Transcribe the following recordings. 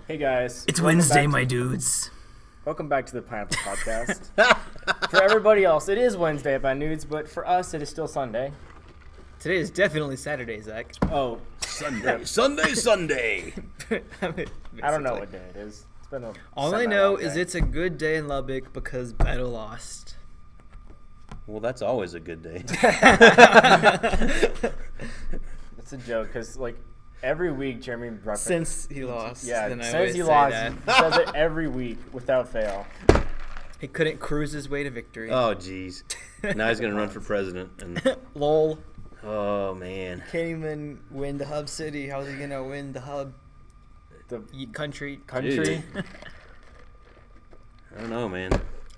Hey guys. It's Wednesday, my dudes. Welcome back to the Pineapple Podcast. For everybody else, it is Wednesday, my nudes, but for us, it is still Sunday. Today is definitely Saturday, Zach. Oh, Sunday. I don't know what day it is. It's been a All I know is it's a good day in Lubbock because Beto lost. Well, that's always a good day. It's a joke because, like, every week Jeremy references. Since he lost. Yeah, then I since always he say lost, that. he says it every week without fail. He couldn't cruise his way to victory. Oh, jeez. Now he's going to run for president. And Lol. oh, man. Can't even win the hub city. How's he going to win the hub The country? country. I don't know, man.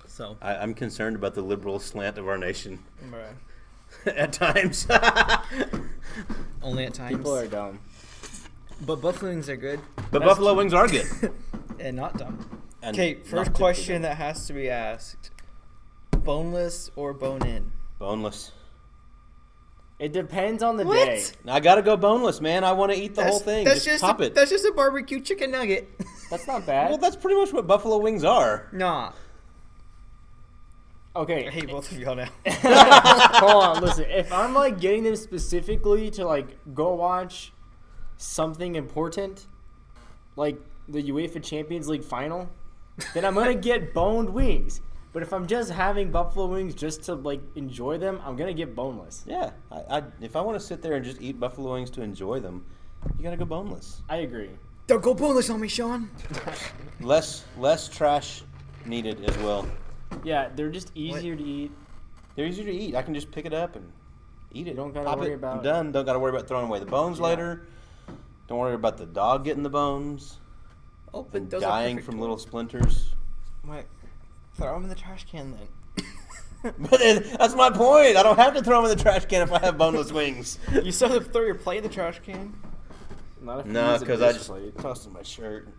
So, I'm concerned about the liberal slant of our nation bruh. at times. Only at times. People are dumb. But buffalo wings are good But buffalo wings are good. and not dumb. And Okay, not first typically question dumb. that has to be asked. Boneless or bone-in? Boneless. It depends on the What? day. I got to go boneless, man. I want to eat the whole thing. Just pop it. That's just a barbecue chicken nugget. That's not bad. Well, that's pretty much what buffalo wings are. Nah. Okay. I hate both of y'all now. Hold on, listen. If I'm like getting them specifically to like go watch something important, like the UEFA Champions League final, then I'm gonna get boned wings. But if I'm just having buffalo wings just to like enjoy them, I'm gonna get boneless. Yeah. If I want to sit there and just eat buffalo wings to enjoy them, you got to go boneless. I agree. Don't go boneless on me, Sean. Less trash needed as well. Yeah, they're just easier to eat. They're easier to eat. I can just pick it up and eat it. You don't gotta Pop worry it. about- I'm done. Don't got to worry about throwing away the bones Yeah. later. Don't worry about the dog getting the bones Oh, but and those dying are from little splinters. What? Throw them in the trash can then. But that's my point. I don't have to throw them in the trash can if I have boneless wings. You still have to throw your plate in the trash can? Not if you No, use a because I dish just plate. tossed in my shirt.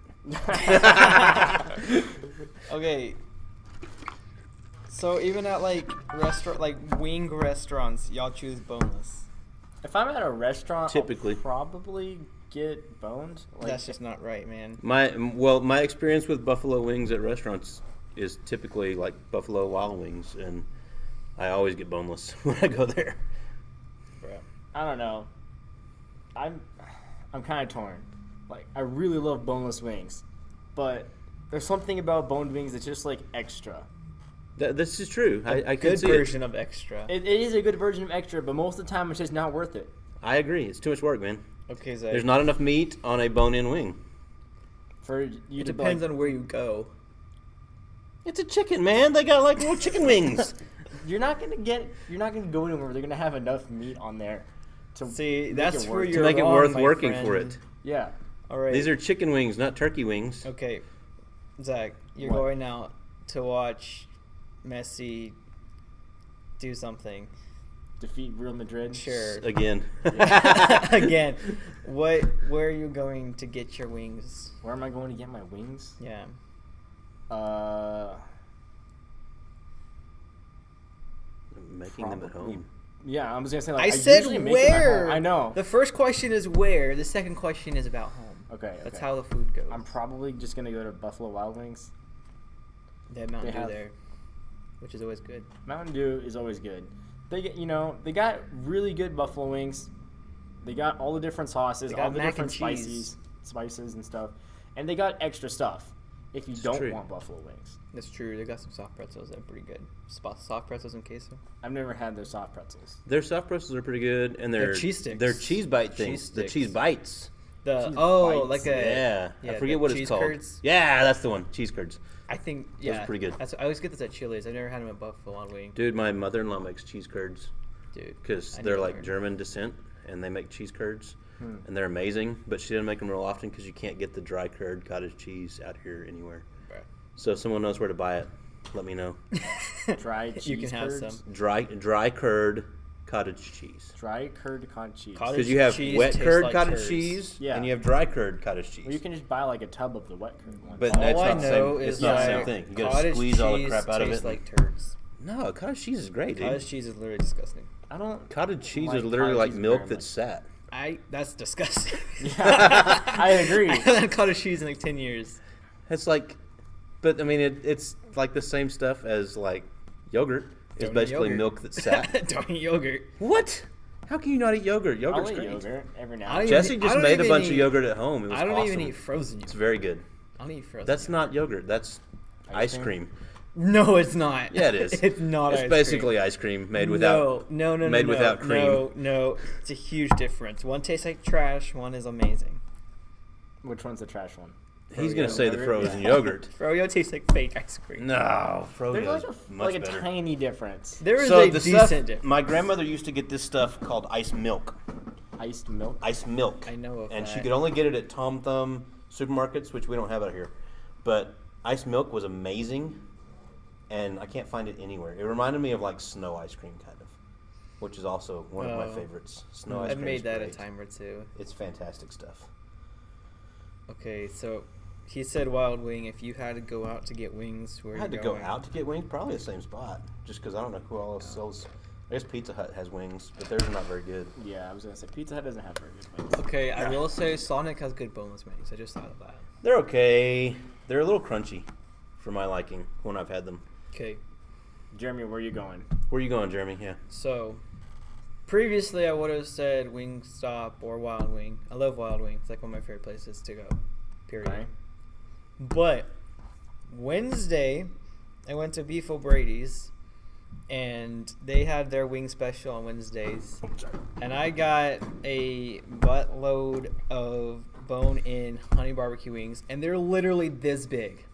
Okay. So even at like wing restaurants, y'all choose boneless. If I'm at a restaurant, Typically. I'll probably get boned. Like, That's just not right, man. My experience with buffalo wings at restaurants is typically like Buffalo Wild Wings, and I always get boneless when I go there. I don't know. I'm kind of torn. Like, I really love boneless wings, but there's something about boned wings that's just like extra. This is true. I can Good see version of extra. It is a good version of extra, but most of the time it's just not worth it. I agree. It's too much work, man. Okay, Zach. There's not enough meat on a bone-in wing. For you It to depends like, on where you go. It's a chicken, man. They got like little chicken wings. You're not gonna go anywhere where they're gonna have enough meat on there to See, make that's it where work. you're To make it wrong, worth my working friend. for it. Yeah. All right. These are chicken wings, not turkey wings. Okay, Zach, you're What? going out to watch Messi do something. Defeat Real Madrid. Sure. Again. Again, where are you going to get your wings? Where am I going to get my wings? Yeah. Making them at Probably. home. Yeah, I was gonna say like I said usually make them at home. where. I know. The first question is where. The second question is about home. Okay. That's okay. how the food goes. I'm probably just gonna go to Buffalo Wild Wings. They have Mountain They Dew have- there, which is always good. Mountain Dew is always good. They get, they got really good buffalo wings. They got all the different sauces, They got all the mac different and cheese. spices and stuff, and they got extra stuff if you don't true. want buffalo wings. That's true. They got some soft pretzels that are pretty good. Soft pretzels and queso. I've never had their soft pretzels. Their soft pretzels are pretty good, and They're their cheese sticks. Their cheese bite things. Cheese The sticks. cheese bites. The Cheese like bites. a Yeah. I forget the what cheese it's called. curds. Yeah, that's the one. Cheese curds. I think are pretty good. I always get this at Chili's. I've never had them at Buffalo Wild Wing. Dude, my mother-in-law makes cheese curds Dude, because I they're need to like learn. German descent, and they make cheese curds, and they're amazing. But she doesn't make them real often because you can't get the dry curd cottage cheese out here anywhere. Bruh. So if someone knows where to buy it, let me know. Dry cheese You can have curds. some. Dry curd cottage cheese. Dry curd cottage cheese. Cottage- Because you have cheese wet tastes curd like cottage turds. cheese, Yeah. and you have dry curd cottage cheese. Or you can just buy like a tub of the wet curd one. But All that's I not the know same. is It's not the same that thing. You gotta cottage squeeze all the cheese crap out of it. tastes like turds. No, cottage cheese is great, dude. Cottage cheese is literally disgusting. I don't. Cottage cheese like is literally cottage like cheese milk very that's much. sat. That's disgusting. Yeah, I agree. I haven't caught a cheese in like 10 years. It's like, but I mean, it's like the same stuff as like yogurt. It's Don't eat basically yogurt. milk that's sat. Don't eat yogurt. What? How can you not eat yogurt? I'll Yogurt's eat great. yogurt every now I and don't then. Jesse I just don't made a even bunch of eat- yogurt at home. It was I don't awesome. even eat frozen It's yogurt. very good. I don't eat frozen. That's yogurt. not yogurt. That's Ice ice cream. No, it's not. Yeah, it is. It's not. It's ice basically cream. ice cream made without. No. made without cream. No. It's a huge difference. One tastes like trash. One is amazing. Which one's the trash one? He's gonna Froyo say the yogurt? frozen yogurt. Froyo tastes like fake ice cream. No, There's Froyo's like a much better. tiny difference. There is So a the decent stuff, difference. my grandmother used to get this stuff called ice milk. Iced milk. Ice milk. I know of And she that. could only get it at Tom Thumb supermarkets, which we don't have out here. But ice milk was amazing, and I can't find it anywhere. It reminded me of like snow ice cream, kind of, which is also one of my Oh. favorites. Snow ice I've cream. made is that great. a time or two. It's fantastic stuff. Okay, so he said Wild Wing. If you had to go out to get wings, where I are had you to go going? out to get wings, probably the same spot, just because I don't know who else sells. I guess Pizza Hut has wings, but theirs are not very good. Yeah, I was gonna say Pizza Hut doesn't have very good wings. Okay, I will say Sonic has good boneless wings. I just thought of that. They're okay. They're a little crunchy, for my liking, when I've had them. Okay, Jeremy, where are you going? Where are you going, Jeremy? Yeah. so previously I would have said Wingstop or Wild Wing. I love Wild Wing. It's like one of my favorite places to go. Period. Okay. But Wednesday, I went to Beef O'Brady's, and they had their wing special on Wednesdays. And I got a buttload of bone-in honey barbecue wings, and they're literally this big,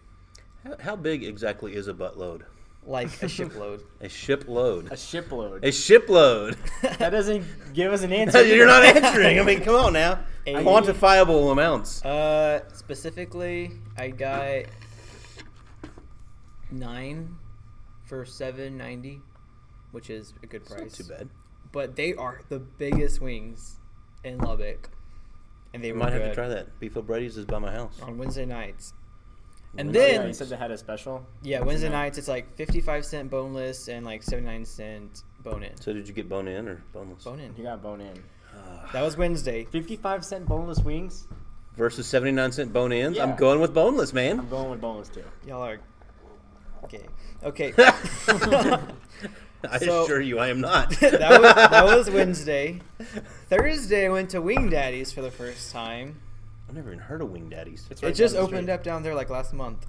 How big exactly is a buttload? like a shipload. A shipload. A shipload. A shipload. That doesn't give us an answer. You're not answering. I mean, come on now. A- Quantifiable amounts. Specifically, I got 9 for $7.90, which is a good It's price. not too bad. But they are the biggest wings in Lubbock, and they I were might have good to try that. Beef O'Brady's is by my house. on Wednesday nights. And Wednesday Yeah, then, you said they had a special. yeah, Wednesday nights it's like 55-cent boneless and like 79-cent bone-in. So did you get bone in or boneless? Bone-in. You got bone in. That was Wednesday. 55-cent boneless wings. Versus 79-cent bone ins? Yeah. I'm going with boneless, I'm man. going with boneless too. Y'all are gay. Okay. I So- assure you I am not. that was Wednesday. Thursday, I went to Wing Daddy's for the first time. I've never even heard of Wing Daddies. It's It right just down the opened street. up down there like last month.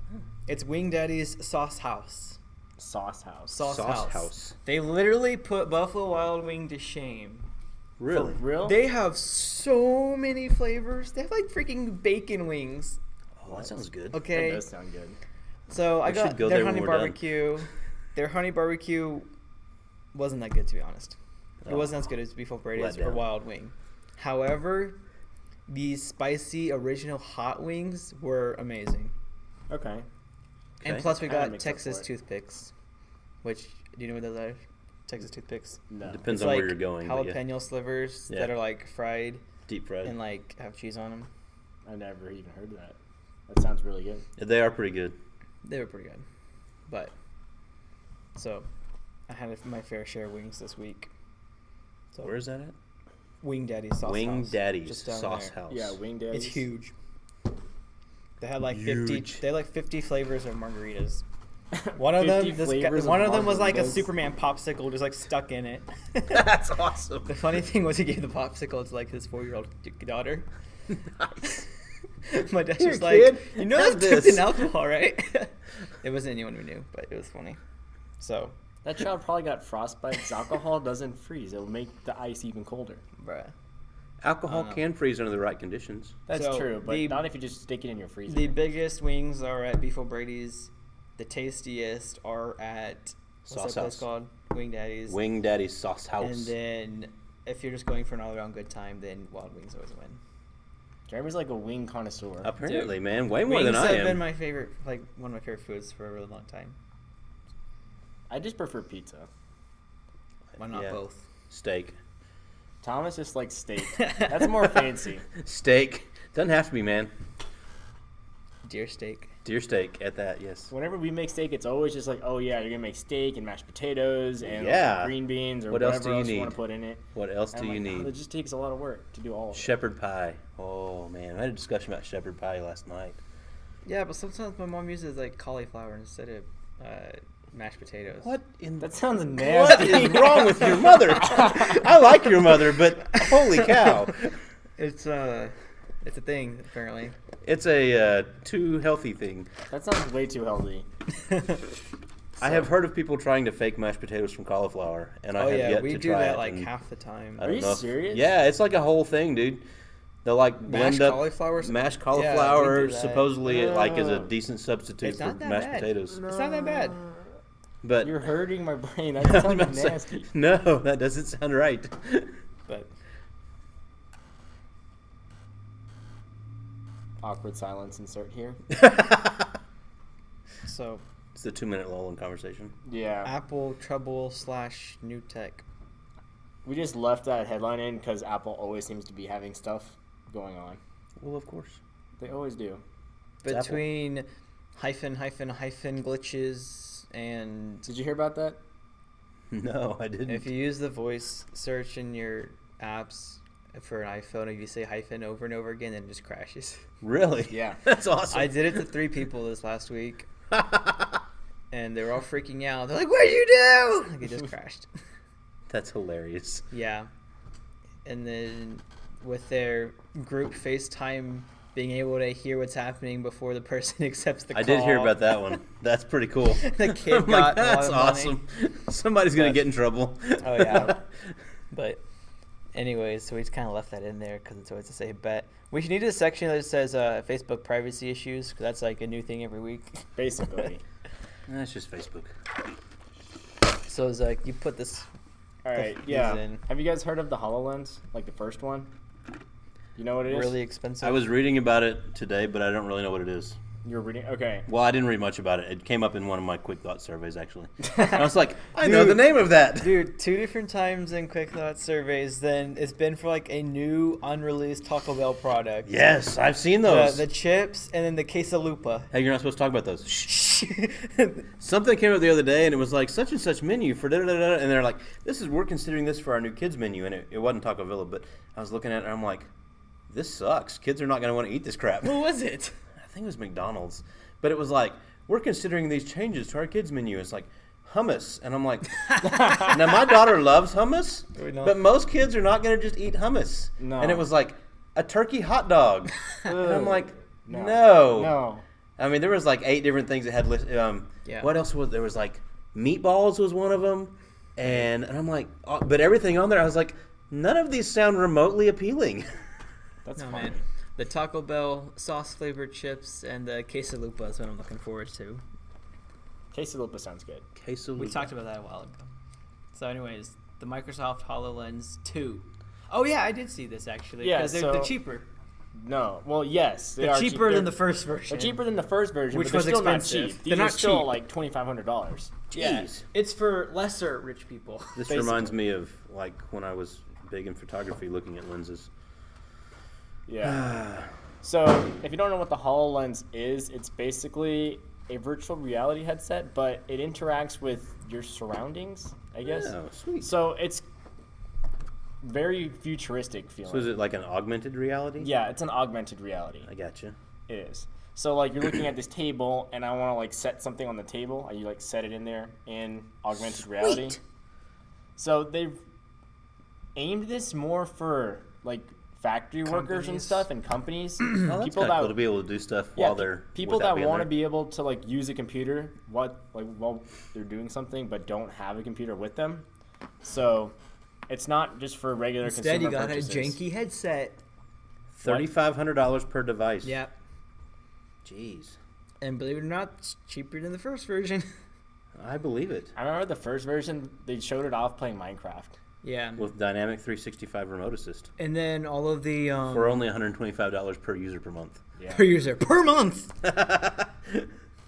It's Wing Daddy's Sauce House. Sauce House. Sauce House. They literally put Buffalo Wild Wing to shame. Really? For real? They have so many flavors. They have like freaking bacon wings. Oh, that sounds good. That Okay. does sound good. So I We should got go their there when honey we're done. barbecue. Their honey barbecue wasn't that good, to be honest. It Oh. wasn't as good as Beef O'Brady's Let or down. Wild Wing. However, these spicy original hot wings were amazing. Okay. And Okay. plus, we I gotta got mix up Texas for it. toothpicks, which do you know what those are? Texas toothpicks. No. Depends It's on like where you're going. but yeah. jalapeno slivers Yeah. that are like fried Deep fried. and like have cheese on them. I never even heard of that. That sounds really good. They are pretty good. They were pretty good, but so I had my fair share of wings this week. So Where is that at? Wing Daddy's Sauce Wing House. Daddy's just down Sauce there. House. Yeah, Wing Daddies. It's huge. They had like Huge. 50. They had like 50 flavors of margaritas. One of them, 50 flavors one of of them was like a margaritas. Superman popsicle, just like stuck in it. That's awesome. The funny thing was, he gave the popsicle to like his 4-year-old daughter. Nice. My dad's Here, just like, kid, you know have that's dipped this." in alcohol, right? It wasn't anyone who knew, but it was funny. So, That child probably got frostbite. 'Cause alcohol doesn't freeze. It'll make the ice even colder. bruh. Alcohol can freeze under the right conditions. That's So, true, but the- not if you just stick it in your freezer. The biggest wings are at Beef O'Brady's. The tastiest are at Sauce that place House. called? Wing Daddy's. Wing Daddy's Sauce House. And then if you're just going for an all-around good time, then Wild Wings always win. Jeremy's like a wing connoisseur. Apparently, man, way more Wings than I have am. been my favorite, like one of my favorite foods for a really long time. I just prefer pizza. Why not Yeah. both? Steak. Thomas just likes steak. That's more fancy. Steak. Doesn't have to be, man. Deer steak. Deer steak at that, yes. Whenever we make steak, it's always just like, oh yeah, you're gonna make steak and mashed potatoes and Yeah. like, green beans or What else whatever do you else you need? want to put in it. What else And do I'm you like, need? Oh, it just takes a lot of work to do all of it. Shepherd pie. Oh, man. I had a discussion about shepherd pie last night. Yeah, but sometimes my mom uses like cauliflower instead of mashed potatoes. What in That sounds What nasty. is wrong with your mother? I like your mother, but holy cow. It's a thing apparently. It's a too healthy thing. That sounds way too healthy. I have heard of people trying to fake mashed potatoes from cauliflower, and I Oh have yeah, yet we to do try that it, like and half the time. I don't you know if- serious? Yeah, it's like a whole thing, dude. They'll like blend Mashed up cauliflower? mashed Yeah, cauliflower, we do that. supposedly like is a decent substitute It's for not that mashed bad. potatoes. It's not that bad. But You're hurting my brain. I That was sounds about to say, nasty. no, that doesn't sound right. But Awkward silence insert here. so It's the 2-minute lull in conversation. Yeah. Apple trouble / new tech. We just left that headline in because Apple always seems to be having stuff going on. Well, of course. They always do. It's Apple. Between hyphen glitches and Did you hear about that? No, I didn't. if you use the voice search in your apps for an iPhone, if you say hyphen over and over again, then it just crashes. Really? Yeah. That's awesome. I did it to 3 people this last week, and they were all freaking out. They're like, "What'd you do?" Like it just crashed. That's hilarious. Yeah. And then with their group FaceTime being able to hear what's happening before the person accepts the call. I did hear about that one. That's pretty cool. The kid I'm got like, that's all the money. awesome. Somebody's going to But- get in trouble. Oh, yeah. But anyways, so we just kind of left that in there because it's always a safe bet. We should need a section that says Facebook privacy issues because that's like a new thing every week. Basically. That's just Facebook. So it's like you put this. All right. These Yeah. in. Have you guys heard of the HoloLens? Like the first one? You know what it is? Really expensive. I was reading about it today, but I don't really know what it is. You're reading? Okay. Well, I didn't read much about it. It came up in one of my quick thought surveys, actually. I was like, I know the name of that. Dude, 2 different times in Quick Thought surveys, then it's been for like a new unreleased Taco Bell product. Yes, I've seen those. The chips and then the quesalupa. Hey, you're not supposed to talk about those. Shh. Something came up the other day, and it was like such and such menu for da da da, and they're like, we're considering this for our new kids menu, and it wasn't Taco Villa, but I was looking at it, and I'm like, this sucks. Kids are not going to want to eat this crap. What was it? I think it was McDonald's, but it was like, we're considering these changes to our kids menu. It's like hummus, and I'm like, now my daughter loves hummus, but most kids are not going to just eat hummus. No. And it was like a turkey hot dog, and I'm like, No. no. I mean, there was like 8 different things that had list. Yeah. What else was there? Was like meatballs was one of them, and I'm like, but everything on there, I was like, none of these sound remotely appealing. That's No, funny. man. The Taco Bell sauce flavored chips and the quesalupa is what I'm looking forward to. Quesalupa sounds good. Queso. We talked about that a while ago. So, anyways, the Microsoft HoloLens 2. Oh yeah, I did see this actually. Yeah, because so- they're cheaper. No. Well, yes. They're cheaper than the first version. They're cheaper than the first version, Which but they're was still expensive. not cheap. These They're are not still cheap. like $2,500. Yeah, Jeez. it's for lesser rich people. This basically. reminds me of like when I was big in photography, looking at lenses. Yeah. So, if you don't know what the HoloLens is, it's basically a virtual reality headset, but it interacts with your surroundings, I guess. Oh, sweet. So, it's very futuristic feeling. So is it like an augmented reality? Yeah, it's an augmented reality. I gotcha. It is. So, like, you're looking at this table, and I want to, like, set something on the table. You, like, set it in there in augmented reality. So, they've aimed this more for, like, factory workers and Companies. stuff and companies. Oh, that's people kind of that cool to be able to do stuff yeah, while they're people without that being want to there. be able to like use a computer while they're doing something but don't have a computer with them. So it's not just for regular Instead, you consumer got purchases. a janky headset. $3,500 per device. Yeah, Jeez. and believe it or not, it's cheaper than the first version. I believe it. I remember the first version they showed it off playing Minecraft. Yeah, With Dynamic 365 Remote Assist. and then all of the For only $125 per user per month. Yeah. per user per month.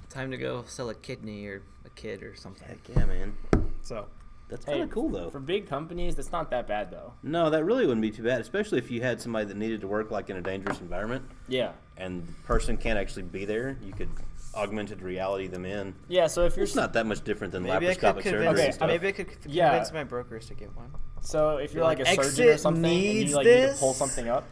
Time to go sell a kidney or a kid or something. Heck yeah, man. So, That's kind of cool, though. For big companies, that's not that bad, though. No, that really wouldn't be too bad, especially if you had somebody that needed to work like in a dangerous environment. Yeah. And the person can't actually be there. You could augmented reality them in. Yeah, so if you're... It's not that much different than maybe laparoscopic surgery and stuff. Maybe I could convince my brokers to get one. So if you're like a surgeon or something and you need to pull something up.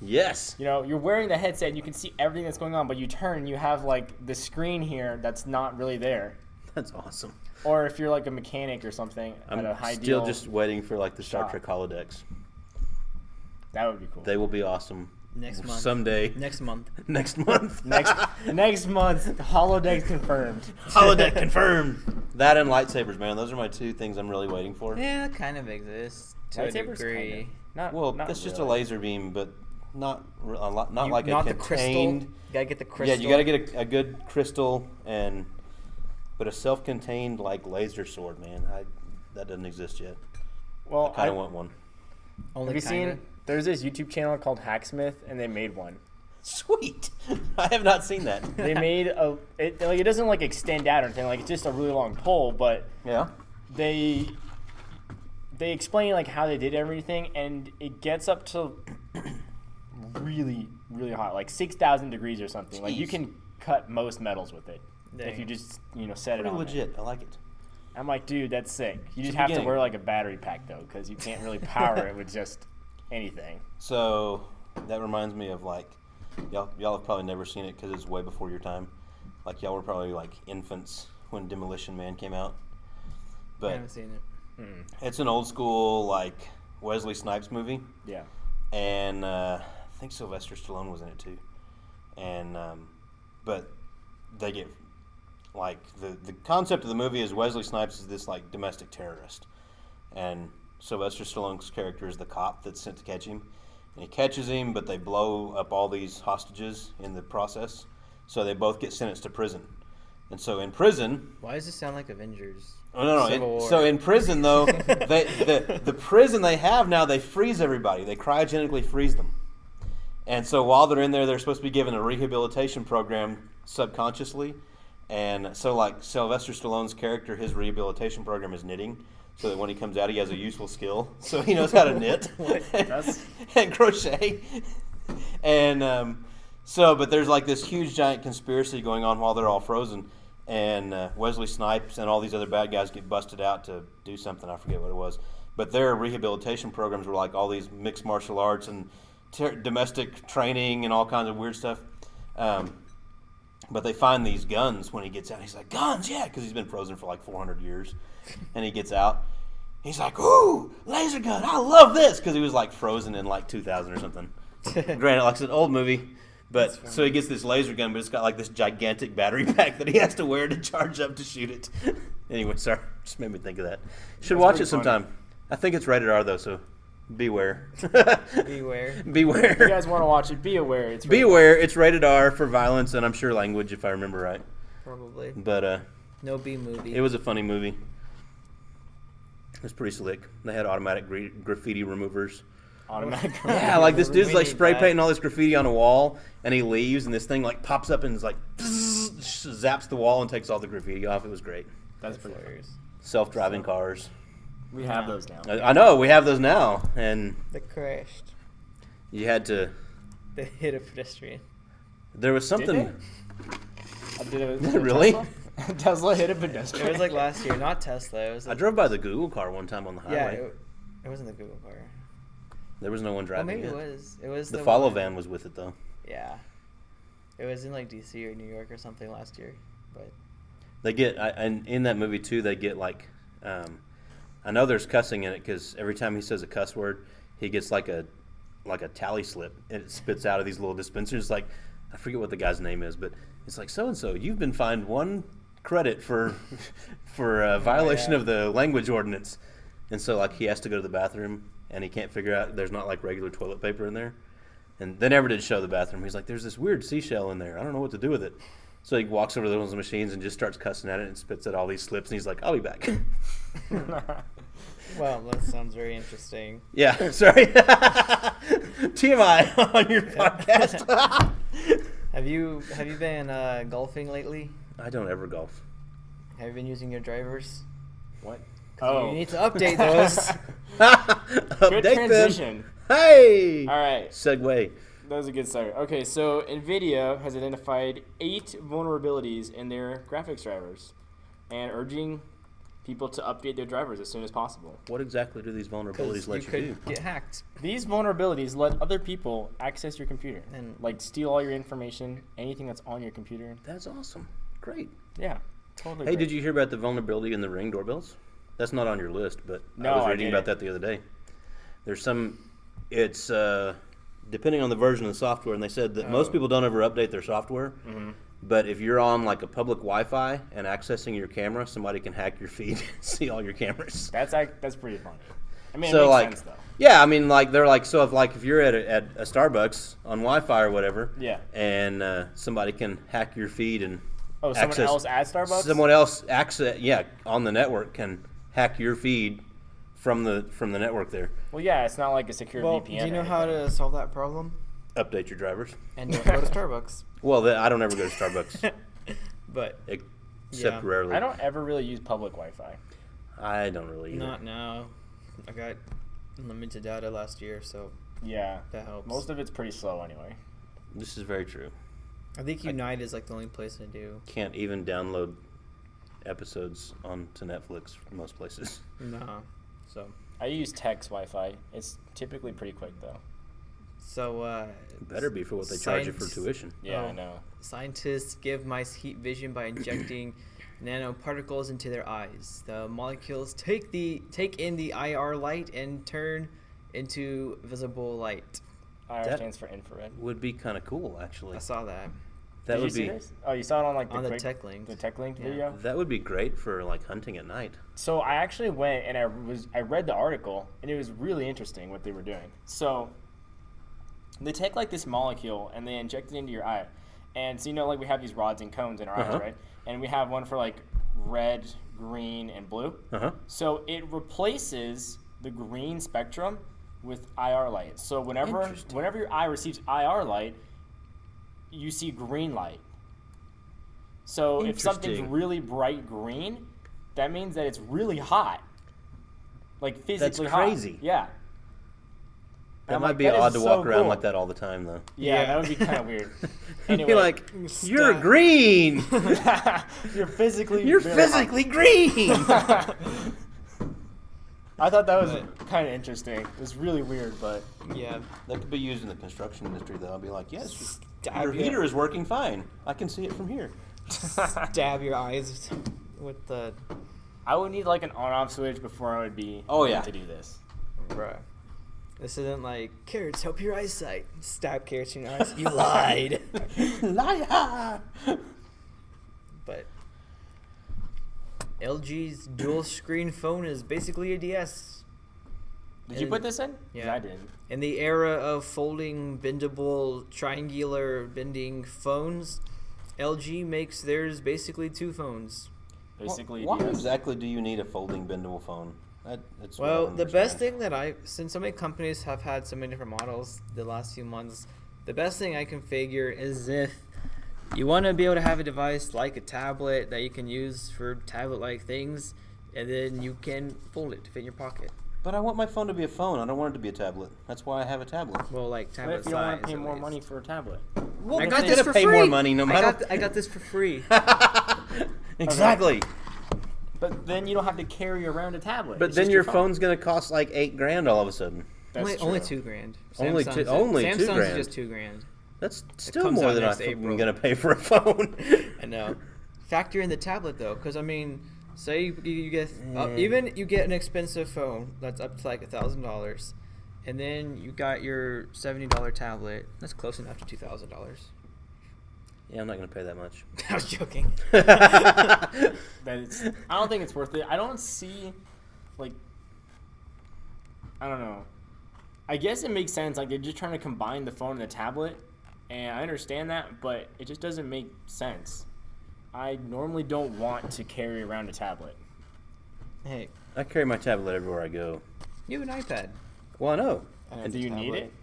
Yes. You know, you're wearing the headset and you can see everything that's going on, but you turn and you have like the screen here that's not really there. That's awesome. Or if you're like a mechanic or something I'm at a high still just waiting for like the Star Trek holodecks. That would be cool. They will be awesome. Next month. Someday. Next month. Next month. Next month, holodeck confirmed. Holodeck confirmed. That and lightsabers, man. Those are my two things I'm really waiting for. Yeah, it kind of exists to a degree. Kinda. Not Well, not that's just a really. laser beam, but not like Not a the crystal. contained. You gotta get the crystal. Yeah, you got to get a good crystal but a self-contained like laser sword, man. That doesn't exist yet. Well, I kind of want one. Only have you kinda. seen? There's this YouTube channel called Hacksmith, and they made one. Sweet. I have not seen that. They made it doesn't like extend out or anything. Like it's just a really long pole, but Yeah. they explain like how they did everything, and it gets up to really, really hot, like 6,000 degrees or something. Like you Jeez. can cut most metals with it if Dang. you just set Pretty it on. legit. I like it. I'm like, dude, that's sick. You just the have to beginning. wear like a battery pack though, because you can't really power it with just anything. So that reminds me of like y'all have probably never seen it because it's way before your time. Like y'all were probably like infants when Demolition Man came out. I But haven't seen it. it's an old school like Wesley Snipes movie, Yeah. and I think Sylvester Stallone was in it too. And but they get like the concept of the movie is Wesley Snipes is this like domestic terrorist, and Sylvester Stallone's character is the cop that's sent to catch him, and he catches him, but they blow up all these hostages in the process, so they both get sentenced to prison. And so in prison, Why does this sound like Avengers? oh, no. Civil War. So in prison though, the prison they have now, they freeze everybody. They cryogenically freeze them. And so while they're in there, they're supposed to be given a rehabilitation program subconsciously. And so like Sylvester Stallone's character, his rehabilitation program is knitting, so that when he comes out, he has a useful skill. So he knows how to knit and crochet. And but there's like this huge giant conspiracy going on while they're all frozen. And Wesley Snipes and all these other bad guys get busted out to do something. I forget what it was. But their rehabilitation programs were like all these mixed martial arts and domestic training and all kinds of weird stuff. But they find these guns when he gets out. He's like, guns, yeah, because he's been frozen for like 400 years. And he gets out. He's like, ooh, laser gun, I love this. Because he was like frozen in like 2000 or something. Granted, like it's an old movie. But so he gets this laser gun, but it's got like this gigantic battery pack that he has to wear to charge up to shoot it. Anyway, sorry, just made me think of that. Should watch it sometime. I think it's rated R though, so beware. Beware. Beware. If you guys want to watch it, be aware. Be aware. It's rated R for violence and I'm sure language, if I remember right. Probably. But No B movie. it was a funny movie. It was pretty slick. They had automatic graffiti removers. automatic. Yeah, like this dude's We like need spray that. painting all this graffiti on a wall, and he leaves, and this thing like pops up and is like zaps the wall and takes all the graffiti off. It was great. That's pretty. hilarious. Self-driving cars. We have those now. I know we have those now, and They crashed. you had to. They hit a pedestrian. There was something. Did it Really? Tesla? Tesla hit a pedestrian. It was like last year, not Tesla. It was I like, drove by the Google car one time on the yeah, highway. it wasn't the Google car. There was no one Well, driving maybe it. it was. It was The follow one- van was with it though. Yeah. It was in like DC or New York or something last year, but They get, and in that movie too, they get like, I know there's cussing in it because every time he says a cuss word, he gets like a tally slip and it spits out of these little dispensers. Like, I forget what the guy's name is, but it's like, so and so, you've been fined 1 credit for violation of the language ordinance. And so like he has to go to the bathroom and he can't figure out there's not like regular toilet paper in there. And they never did show the bathroom. He's like, there's this weird seashell in there. I don't know what to do with it. So he walks over to those machines and just starts cussing at it and spits out all these slips. And he's like, I'll be back. well, that sounds very interesting. Yeah, sorry. TMI on your podcast. Have you been golfing lately? I don't ever golf. Have you been using your drivers? What? Oh. You need to update those. Good Update transition. them. Hey. All right. Segue. That was a good start. Okay, so NVIDIA has identified 8 vulnerabilities in their graphics drivers and urging people to update their drivers as soon as possible. What exactly do these vulnerabilities Because let you you do? could get hacked. These vulnerabilities let other people access your computer and And- like steal all your information, anything that's on your computer. That's awesome. Great. Yeah, totally. Hey, great. did you hear about the vulnerability in the Ring doorbells? That's not on your list, but No, I was I reading about that the other day. There's some, it's depending on the version of the software, and they said that most people don't ever update their software. Mm-hmm. But if you're on like a public Wi-Fi and accessing your camera, somebody can hack your feed, see all your cameras. That's pretty funny. I mean, So it makes like, sense though. yeah, I mean, like they're like, so if you're at a Starbucks on Wi-Fi or whatever, Yeah. and somebody can hack your feed and Oh, someone else at Starbucks? someone else on the network can hack your feed from the network there. Well, yeah, it's not like a secure Well, VPN. do you know or how anything. to solve that problem? Update your drivers. And don't go to Starbucks. Well, I don't ever go to Starbucks But except Yeah. rarely. I don't ever really use public Wi-Fi. I don't really either. not now. I got unlimited data last year, so Yeah, that helps. most of it's pretty slow anyway. This is very true. I think Unite is like the only place to do. Can't even download episodes onto Netflix from most places. No. So I use Text Wi-Fi. It's typically pretty quick though. Better be for what they charge you for Science- tuition. Yeah, I Oh. know. Scientists give mice heat vision by injecting nanoparticles into their eyes. The molecules take in the IR light and turn into visible light. IR That- stands for infrared. Would be kind of cool, actually. I saw that That Did would you see be this? Oh, you saw it on like on the quick- tech link. the tech link Yeah. video. that would be great for like hunting at night. So I actually went and I read the article and it was really interesting what they were doing. So they take like this molecule and they inject it into your eye, and so like we have these rods and cones in our eyes, right? And we have one for like red, green, and blue. Uh-huh. So it replaces the green spectrum with IR light. So whenever Interesting. your eye receives IR light, you see green light. So if something's Interesting. really bright green, that means that it's really hot. Like physically hot. crazy. Yeah. That I'm might like, be that is odd to so walk around cool. like that all the time, though. Yeah, Yeah. that would be kind of weird. You'd Anyway, be like, you're Stop. green. you're physically You're very hot. physically green. I thought that was kind of interesting. It was really weird, but Yeah. That could be used in the construction industry, though. I'll be like, yes, Stab your you. heater is working fine. I can see it from here. Stab your eyes with the I would need like an on-off switch before I would be Oh, able yeah. to do this. bruh. This isn't like carrots help your eyesight. Stab carrots in your eyes. You lied. Liar. But LG's dual screen phone is basically a DS. Did you put this in? 'Cause Yeah. I didn't. In the era of folding, bendable, triangular bending phones, LG makes theirs basically two phones. Basically, Why DS. exactly do you need a folding bendable phone? That's what I Well, don't the best understand. thing since so many companies have had so many different models the last few months, the best thing I can figure is if you want to be able to have a device like a tablet that you can use for tablet-like things, and then you can fold it to fit in your pocket. But I want my phone to be a phone. I don't want it to be a tablet. That's why I have a tablet. Well, like What tablet if you don't want size. to pay at more least. money for a tablet? Well, I if got they're this gonna for pay free. more money, no matter. I got this for free. Exactly. But then you don't have to carry around a tablet. But It's then just your phone. phone's gonna cost like $8,000 all of a sudden. That's Only true. $2,000. Only Samsung's two- is- only $2,000. Samsung's just $2,000. That's still comes more out than next I'm April. gonna pay for a phone. I know. Factor in the tablet though, because I mean, say you get Mm. even you get an expensive phone that's up to like $1,000, and then you got your $70 tablet. That's close enough to $2,000. Yeah, I'm not gonna pay that much. I was joking. That it's, I don't think it's worth it. I don't see, like, I don't know. I guess it makes sense. Like, they're just trying to combine the phone and the tablet, and I understand that, but it just doesn't make sense. I normally don't want to carry around a tablet. Hey, I carry my tablet everywhere I go. you have an iPad. Well, I know. And do you need tablet. it?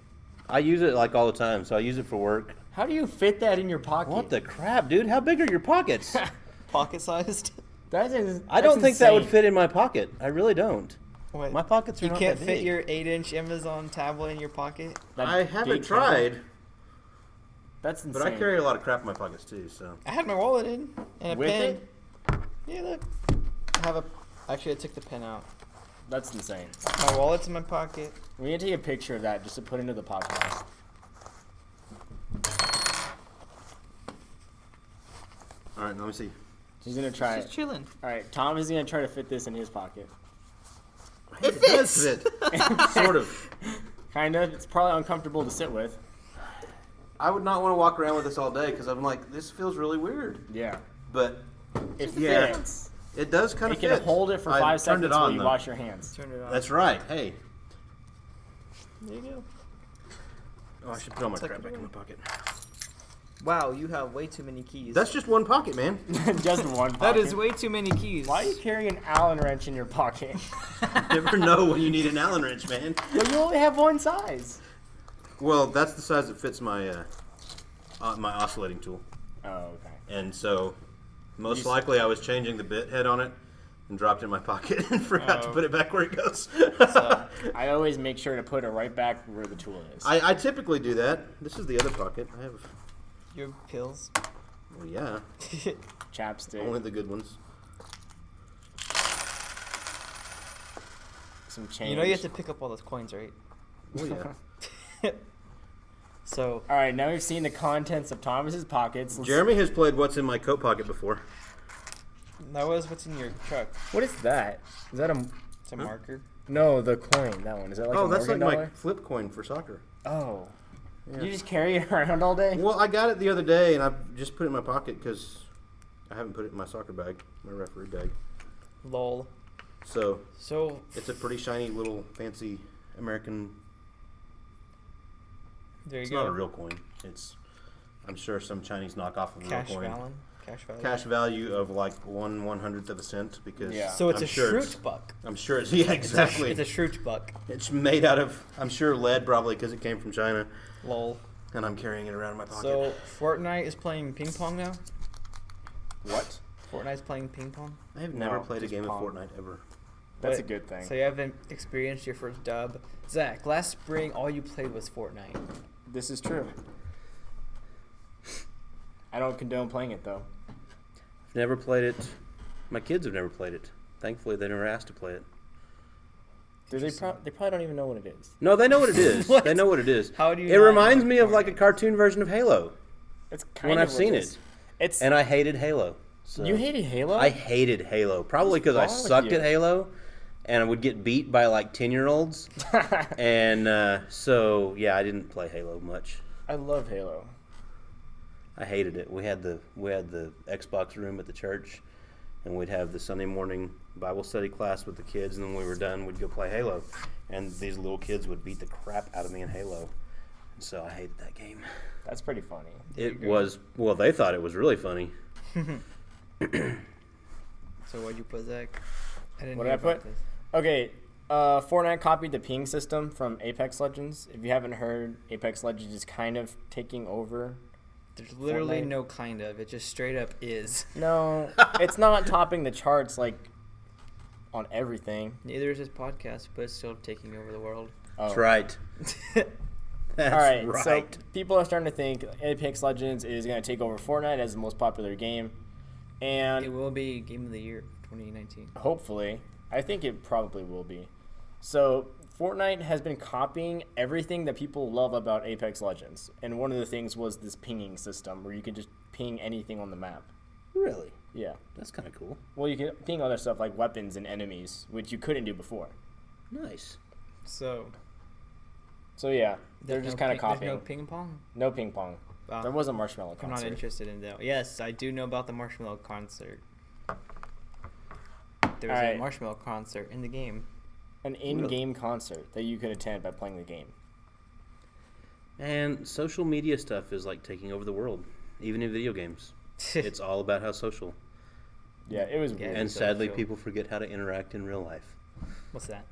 I use it like all the time, so I use it for work. How do you fit that in your pocket? What the crap, dude? How big are your pockets? Pocket sized. I don't think that would fit in my pocket. I really don't. What? My pockets are You not can't that fit big. your 8-inch Amazon tablet in your pocket? I haven't tried, That's insane. but I carry a lot of crap in my pockets too. So I had my wallet in and a With pen. it? Yeah, look. I have a. Actually, I took the pen out. That's insane. My wallet's in my pocket. We need to take a picture of that just to put into the podcast. all right, let me see. He's gonna try Just it. chilling. All right, Tom is gonna try to fit this in his pocket. It does fit, sort of. Kind of. It's probably uncomfortable to sit with. I would not want to walk around with this all day because I'm like, this feels really weird. Yeah. But It Yeah. fits. it does kind You of can fit. hold it for I 5 turned seconds it on, while you though. wash your hands. Turn it on. That's right. Hey. There you go. Oh, I should put all my Tuck crap it back in away. my pocket. Wow, you have way too many keys. That's just one pocket, man. Just one pocket. That is way too many keys. Why are you carrying an Allen wrench in your pocket? You never know when you need an Allen wrench, man. Well, you only have one size. Well, that's the size that fits my my oscillating tool. Oh, okay. And so, most You- likely, I was changing the bit head on it and dropped it in my pocket and forgot to Oh. put it back where it goes. So I always make sure to put it right back where the tool is. I typically do that. This is the other pocket. I have, Your pills. well, yeah, Chapstick. only the good ones. Some change. You know you have to pick up all those coins, right? Oh yeah. So All right, now we've seen the contents of Thomas's pockets. Let's- Jeremy has played What's in My Coat Pocket before. that was what's in your truck. What is that? Is that a It's a marker. no? The coin. That one. Is that like Oh, a that's like Morgan my dollar? flip coin for soccer. Oh. Yeah. You just carry it around all day? Well, I got it the other day and I just put it in my pocket because I haven't put it in my soccer bag, my referee bag. Lol. So So it's a pretty shiny little fancy American. there you It's go. not a real coin. It's, I'm sure, some Chinese knockoff of a Cash real coin. value. Cash value. Cash value of like 1/100th of a cent because Yeah. So it's I'm a sure Schrute buck. I'm sure it's yeah exactly. It's a Schrute buck. It's made out of I'm sure lead probably because it came from China, Lol. and I'm carrying it around in my pocket. So Fortnite is playing ping pong now. What? Fortnite's playing ping pong. I have never No, played a just game Pong. of Fortnite ever. That's But- a good thing. So you haven't experienced your first dub. Zach, last spring all you played was Fortnite. This is true. I don't condone playing it though. I've never played it. My kids have never played it. Thankfully, they never asked to play it. They probably don't even know what it is. No, they know what it is. What? They know what it is. How do you? It not reminds know me of like a Fortnite? cartoon version of Halo It's kind when of I've what seen is. it, It's and I hated Halo. So. you hated Halo? I hated Halo, probably because I What's wrong with sucked you? at Halo, and I would get beat by like 10-year-olds, and so yeah, I didn't play Halo much. I love Halo. I hated it. We had the Xbox room at the church, and we'd have the Sunday morning Bible study class with the kids, and then when we were done, we'd go play Halo, and these little kids would beat the crap out of me in Halo, and so I hated that game. That's pretty funny. It was they thought it was really funny. So what'd you put, Zach? I didn't What hear did I about put? this. Okay, Fortnite copied the ping system from Apex Legends. If you haven't heard, Apex Legends is kind of taking over. There's literally Fortnite. no kind of. It just straight up is. No, it's not topping the charts like on everything. Neither is this podcast, but it's still taking over the world. Oh. That's right. That's All right, right. so people are starting to think Apex Legends is going to take over Fortnite as the most popular game, and It will be Game of the Year 2019. hopefully, I think it probably will be. So Fortnite has been copying everything that people love about Apex Legends, and one of the things was this pinging system where you could just ping anything on the map. Really? Yeah. That's kind of cool. Well, you can ping other stuff like weapons and enemies, which you couldn't do before. Nice. So So yeah, they're there's just no kind of ping- copying. There's no ping pong. No ping pong. Wow. There was a marshmallow I'm not concert. interested in that. Yes, I do know about the Marshmallow concert. There was Alright. a Marshmallow concert in the game. An in-game concert that you could attend by playing the game. And social media stuff is like taking over the world, even in video games. It's all about how social. Yeah, it was Yeah. weird. And so sadly, social. people forget how to interact in real life. What's that?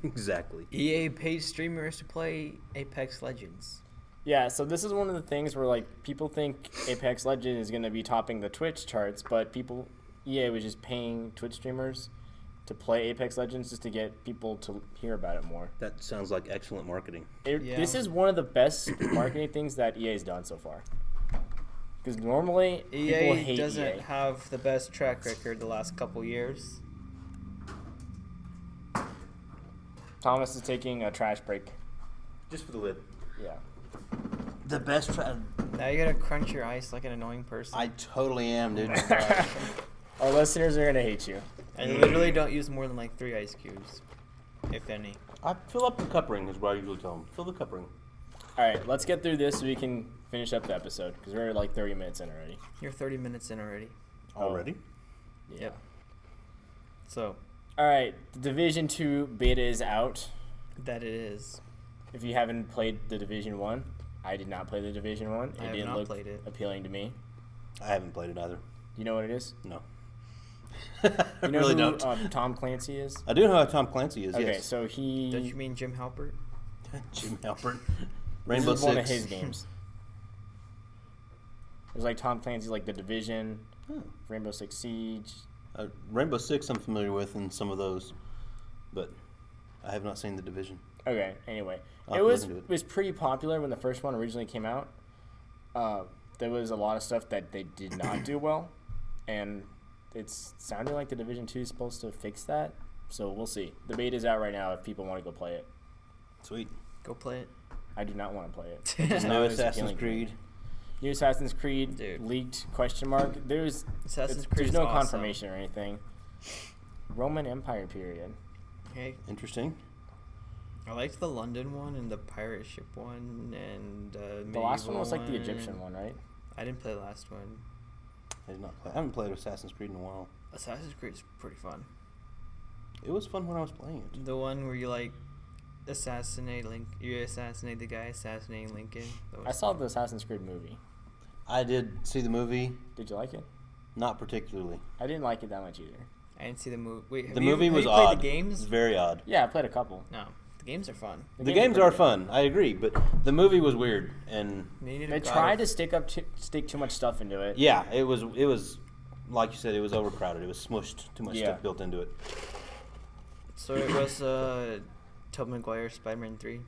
Exactly. EA paid streamers to play Apex Legends. Yeah, so this is one of the things where like people think Apex Legends is going to be topping the Twitch charts, but EA was just paying Twitch streamers to play Apex Legends just to get people to hear about it more. That sounds like excellent marketing. This is one of the best marketing things that EA's done so far. Because normally people hate doesn't EA. have the best track record the last couple years. Thomas is taking a trash break. Just for the lid. Yeah. The best. Now you gotta crunch your ice like an annoying person. I totally am, dude. Our listeners are gonna hate you. I literally don't use more than like 3 ice cubes, if any. I fill up the cup ring is what I usually tell them. Fill the cup ring. All right, let's get through this so we can finish up the episode because we're like 30 minutes in already. You're 30 minutes in already. Already? Yeah. Yep. So, All right, the Division 2 beta is out. that it is. If you haven't played the Division 1, I did not play the Division 1. I have didn't not look played it. appealing to me. I haven't played it either. You know what it is? No. You I know really who don't. Tom Clancy is? I do know how Tom Clancy is, Okay, yes. so he... Don't you mean Jim Halpert? Jim Halpert. This Rainbow is Six. one of his games. It was like Tom Clancy, like The Division, Oh. Rainbow Six Siege. Rainbow Six I'm familiar with in some of those, but I have not seen The Division. Okay, anyway. I'll It have to was, listen to it. it was pretty popular when the first one originally came out. There was a lot of stuff that they did not do well, and it's sounding like The Division 2 is supposed to fix that, so we'll see. The beta's out right now if people want to go play it. Sweet. Go play it. I do not want to play it. It's No as Assassin's appealing to me. Creed. New Assassin's Creed Dude. leaked ? There's Assassin's Creed there's is no awesome. confirmation or anything. Roman Empire period. Okay. Interesting. I liked the London one and the pirate ship one and The last one was like the Egyptian one, right? I didn't play the last one. I haven't played Assassin's Creed in a while. Assassin's Creed is pretty fun. It was fun when I was playing it. The one where you like assassinate the guy assassinating Lincoln. That I was saw fun. the Assassin's Creed movie. I did see the movie, Did you like it? not particularly. I didn't like it that much either. I didn't see the movie. Wait, have The you, movie have was you played odd. the It games? was very odd. Yeah, I played a couple. No, the games are fun. The games are fun. I agree, but the movie was weird, and They tried to stick too much stuff into it. yeah, it was like you said, it was overcrowded. It was smushed. Too much Yeah. stuff built into it. So it was Tobey Maguire Spider-Man 3.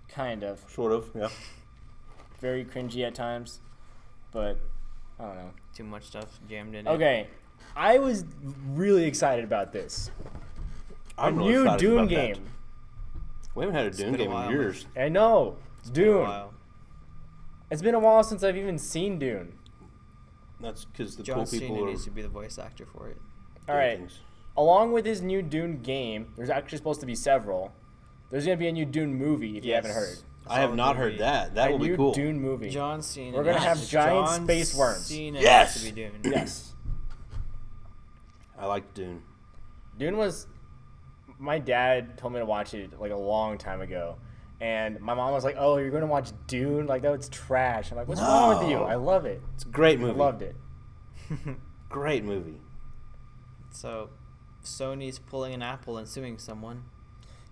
Kind of. Sort of, yeah. Very cringy at times, but I don't know. Too much stuff jammed in it. Okay, I was really excited about this. I'm a really new excited Dune about that. game. We haven't had a It's Dune been a game while, in years. I know. It's been a Dune. while. It's been a while since I've even seen Dune. That's because the John cool people Cena are needs to be the voice actor for it. All doing right. things. Along with his new Dune game, there's actually supposed to be several. There's going to be a new Dune movie if you haven't heard. I have not heard that. That a will be new cool. Dune movie. John Cena. We're gonna have needs- giant John space worms. Cena Yes! needs to be Dune. Yes. I like Dune. Dune was. My dad told me to watch it like a long time ago. And my mom was like, "Oh, you're going to watch Dune? Like, that was trash." I'm like, "What's wrong with you? I love it. It's a great I movie. loved it." Great movie. So, Sony's pulling an Apple and suing someone.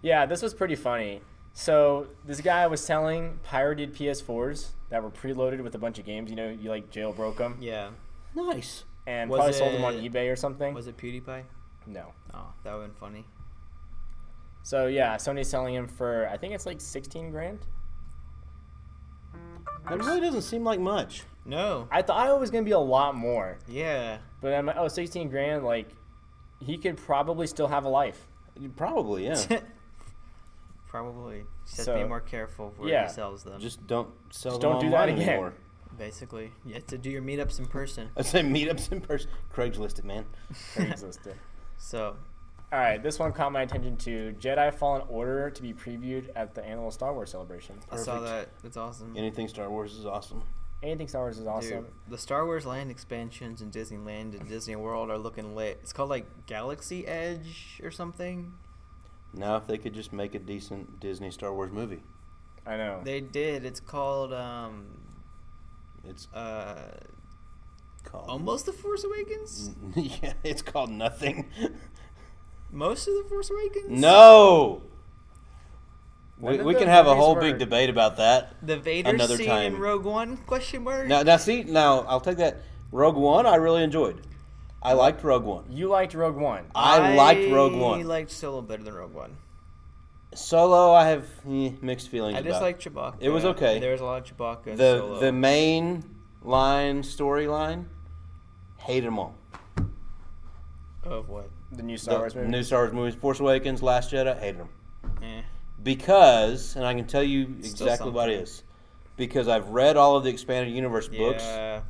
Yeah, this was pretty funny. So this guy was selling pirated PS4s that were preloaded with a bunch of games. You know, you like jailbroke them Yeah. Nice. and Was probably sold them on it- eBay or something. Was it PewDiePie? No. Oh, that would have been funny. So yeah, Sony's selling him for I think it's like 16 grand. It really doesn't seem like much. No. I thought it was gonna be a lot more, Yeah. but I'm like, oh, 16 grand. Like, he could probably still have a life. Probably, yeah. Probably. Just have So, to be more careful where yeah. he sells them. Just don't sell Just them don't do that online again. anymore. Basically. You have to do your meetups in person. I say meetups in person. Craigslist it, man. Craigslist it. So, All right, this one caught my attention too. Jedi Fallen Order to be previewed at the annual Star Wars celebration. I saw Perfect. that. That's awesome. Anything Star Wars is awesome. Anything Star Wars is awesome. Dude, the Star Wars land expansions in Disneyland and Disney World are looking lit. It's called like Galaxy Edge or something. Now, if they could just make a decent Disney Star Wars movie, I know. They did. It's called it's called almost The Force Awakens. Yeah, it's called nothing. Most of The Force Awakens. No. None of We the can have a movies whole were- big debate about that. The Vader Another scene time. in Rogue One? Question mark. Now, see, I'll take that. Rogue One, I really enjoyed. I liked Rogue One. You liked Rogue One. I liked Rogue I One. liked Solo better than Rogue One. Solo, I have mixed feelings I about. just like Chewbacca. It was okay. There was a lot of Chewbacca in the Solo. the main storyline, hated them all. Of what? The new Star Wars movie. New Star Wars movies, Force Awakens, Last Jedi, hated them. Eh. Because, and I can tell you Still exactly what it something. is, because I've read all of the expanded universe books, Yeah.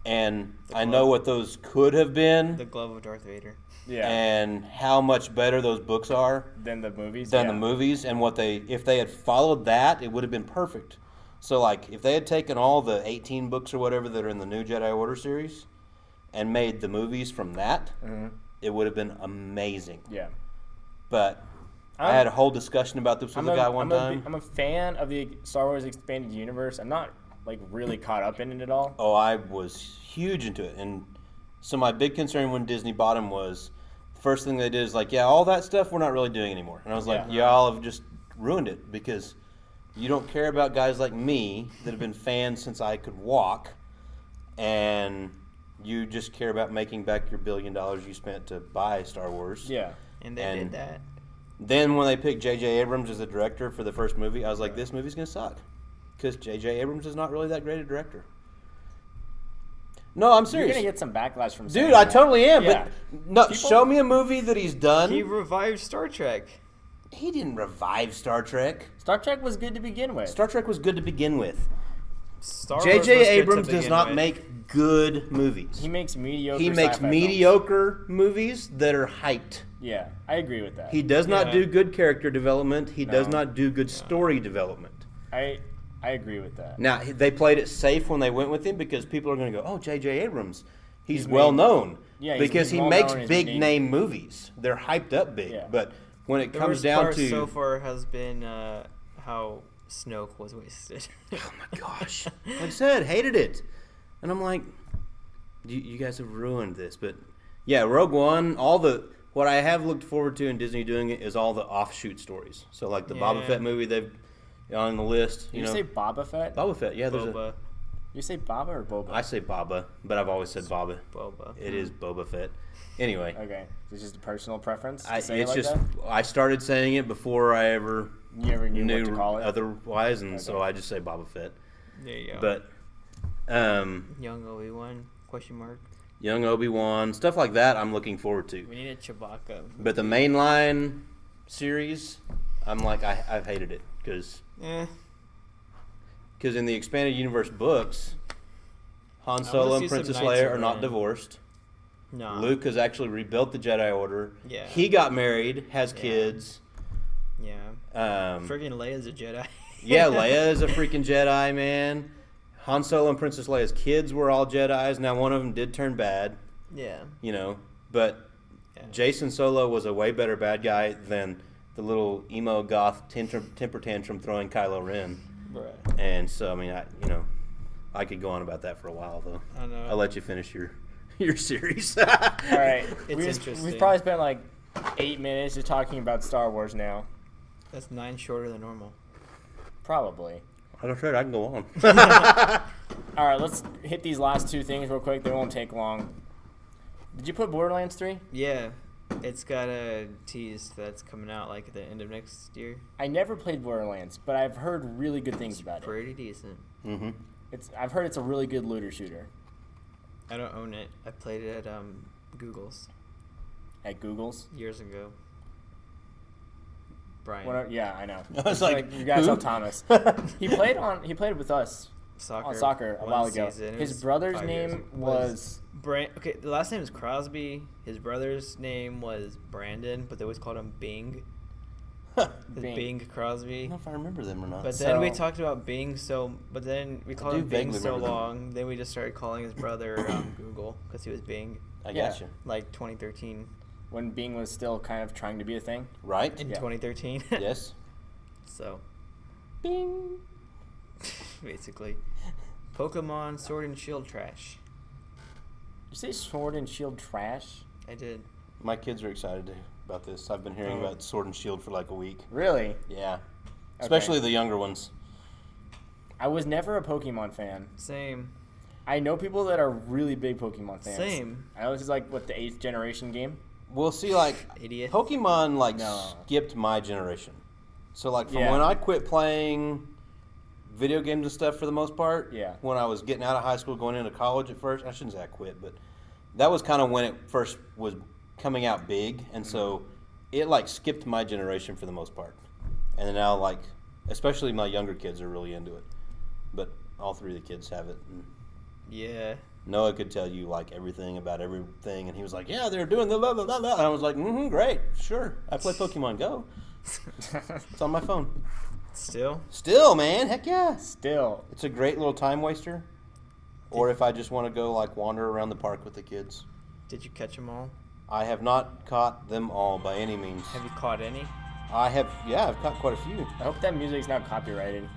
and The I glove. know what those could have been, The glove of Darth Vader. Yeah. and how much better those books are Then the movies. than yeah. the movies, and if they had followed that, it would have been perfect. So, like, if they had taken all the 18 books or whatever that are in the new Jedi Order series, and made the movies from that, it would have been amazing. Yeah. But I had a whole discussion about this with a guy one time. I'm a fan of the Star Wars expanded universe. I'm not like really caught up in it at all. Oh, I was huge into it. And so my big concern when Disney bought him was, the first thing they did is like, yeah, all that stuff we're not really doing anymore. And I was like, Yeah. y'all have just ruined it because you don't care about guys like me that have been fans since I could walk, and you just care about making back your $1 billion you spent to buy Star Wars. Yeah. And they And- did that. Then when they picked J.J. Abrams as the director for the first movie, I was like, this movie's going to suck. Because J.J. Abrams is not really that great a director. No, I'm You're serious. gonna get some backlash from saying Dude, I that. totally am. Yeah. But no, People- show me a movie that he's done. He revived Star Trek. He didn't revive Star Trek. Star Trek was good to begin with. Star Trek was good to begin with. Star Wars was J.J. good to Abrams does begin not with. make good movies. He makes mediocre. He makes sci-fi mediocre movies that are hyped. films. Yeah, I agree with that. He does not Yeah. do good character development. He does No. not do good story development. I agree with that. Now, they played it safe when they went with him because people are going to go, oh, J.J. Abrams, he's He's well made- known. Yeah, he's- because he's he well makes known, he's big named- name movies. They're hyped up big. Yeah. But when it The comes worst down part to... so far has been how Snoke was wasted. Oh my gosh. Like I said, hated it. And I'm like, you guys have ruined this. But yeah, Rogue One, what I have looked forward to in Disney doing it is all the offshoot stories. So like the Boba Yeah. Fett movie they've on the list. You You know, say Boba Fett? Boba Fett. Yeah, there's Boba. You say Baba or Boba? I say Boba, but I've always said Boba. Boba. It is Boba Fett. Anyway, Okay, it's just a personal preference. To I, say it's it like just that? I started saying it before I ever You never knew what to call it. otherwise, and so Okay. I just say Boba Fett. There you go. But Young Obi-Wan? Question mark. young Obi-Wan, stuff like that, I'm looking forward to. We need a Chewbacca. But the mainline series, I'm like, I've hated it because in the expanded universe books, Han Solo see and some Princess Knights Leia of are not Ren. divorced. No. Luke has actually rebuilt the Jedi Order. Yeah. He got married, has Yeah. kids. Yeah. Um, Friggin' Leia's a Jedi. yeah, Leia is a freaking Jedi, man. Han Solo and Princess Leia's kids were all Jedis. Now one of them did turn bad, Yeah. you know, but Yeah. Jason Solo was a way better bad guy than the little emo goth temper tantrum throwing Kylo Ren. Bruh. And so, I mean, I could go on about that for a while, though. I know. I'll let you finish your series. All right, It's interesting. We've probably spent like 8 minutes just talking about Star Wars now. That's 9 shorter than normal. Probably. I'm afraid I can go on. All right, let's hit these last two things real quick. They won't take long. Did you put Borderlands 3? Yeah. It's got a tease that's coming out like at the end of next year. I never played Borderlands, but I've heard really good things about it. Pretty decent. Mm-hmm. I've heard it's a really good looter shooter. I don't own it. I played it at Google's At Google's. years ago. Brian. Yeah, I know. I was It's like, you guys who? know Thomas. He played with us Soccer. on soccer a one while ago. season. It His was brother's 5 years. name was Okay, the last name is Crosby. His brother's name was Brandon, but they always called him Bing. Bing Crosby. I don't know if I remember them or not. But then we So- talked about Bing, but then we called do him Bing vaguely so remember them. long, then we just started calling his brother Google because he was Bing, I yeah. got you. like 2013. when Bing was still kind of trying to be a thing. Right? In Yeah. 2013. Yes. So, Bing. basically. Pokemon Sword and Shield trash. You say Sword and Shield trash? I did. My kids are excited about this. I've been hearing Oh. about Sword and Shield for like a week. Really? Yeah. Especially the younger ones. I was never a Pokemon fan. Same. I know people that are really big Pokemon fans. Same. I know this is like what the 8th generation game. We'll see, like, Idiot. Pokemon, like, No. skipped my generation. So, like, from Yeah. when I quit playing video games and stuff for the most part, Yeah. when I was getting out of high school, going into college at first, I shouldn't say I quit, but that was kind of when it first was coming out big, and so it, like, skipped my generation for the most part. And then now, like, especially my younger kids are really into it. But all three of the kids have it. And Yeah. Noah could tell you, like, everything about everything, and he was like, yeah, they're doing the blah, blah, blah, blah. And I was like, great, sure. I play Pokemon Go. It's on my phone. Still, man, heck yeah. Still. It's a great little time waster. Or if I just want to go, like, wander around the park with the kids. Did you catch them all? I have not caught them all by any means. Have you caught any? I've caught quite a few. I hope that music's not copyrighted.